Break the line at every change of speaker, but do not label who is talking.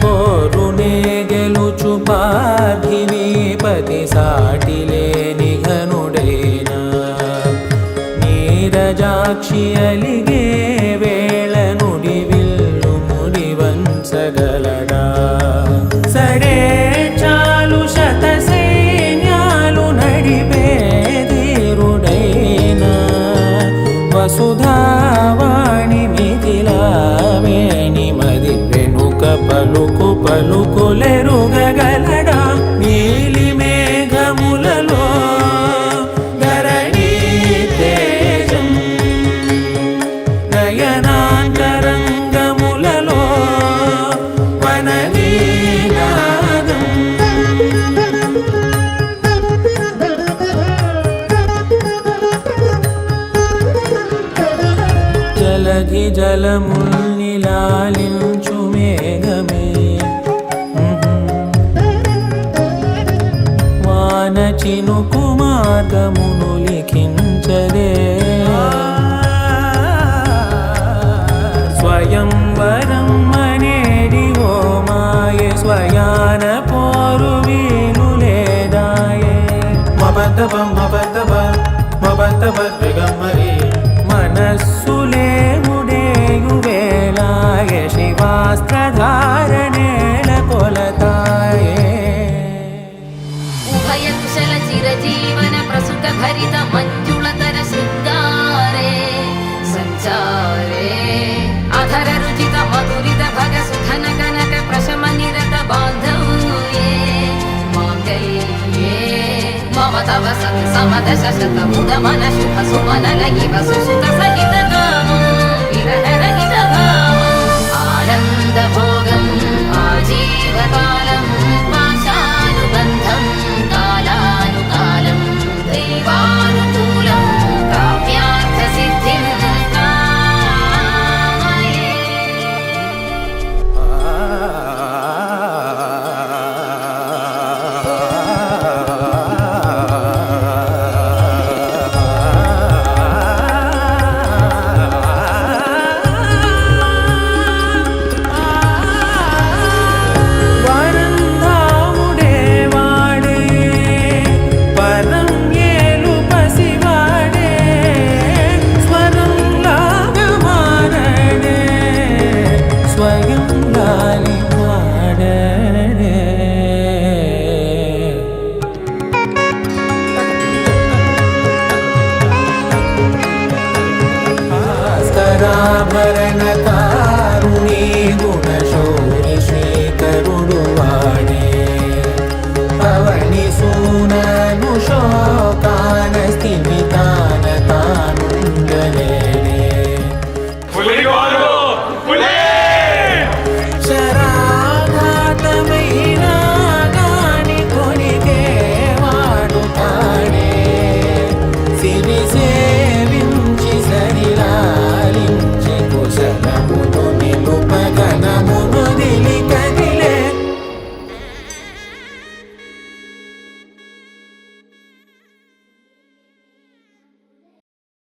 పోరునే గెలుచు పార్థివీపతి సాటిలేని ఘనుడైనా నీరజాక్షి అలిగే వేళ నుడి విల్లు ముడి వంచగలడా సడే చాలు శత సైన్యాలు నడిపే ధీరుడైనా వసుధావాణి మిథిలావేణి మది వెనుక పలుకు పలుకులెరుగగలడా నీలి మేఘములలో ధరణీ తేజం నయనాంతరంగములలో వనవీనాదం జలధి జలముల్ని లాలించు మేఘమే వాన చినుకు మార్గమును లిఖించరే స్వయంవరం అనేడి ఓ మాయే స్వయాన పోరు వీలు లేదాయే మబద్దబ దిగమ్మరి మనస్సులే ముడేయు వేళాయ శివాస్త్రధారణేల కొలతాయే
ఉభయ కుశల చిరజీవన ప్రసుక భరిత మంజుళతర శృంగారే సంచారే అధర రుచిత మధురిత భగ సుధన కనక ప్రశమ నిరత బాంధవ్యే మాంగళ్యే మమ తవ సత్ సమద శశత ముద మన శుభ సుమన లగివ సుసుత సహిత గామం విరహ రహిత భామం ఆనంద భోగం ఆజీవకాలం పాశానుబంధం కాలానుకాలం దైవానుకూలం కామ్యార్థ సిద్ధిం కామయే.
వరంధాముడే వాడే పరం ఏలు పసివాడే స్వరం లాగమానడే స్వయం లాలి వాడే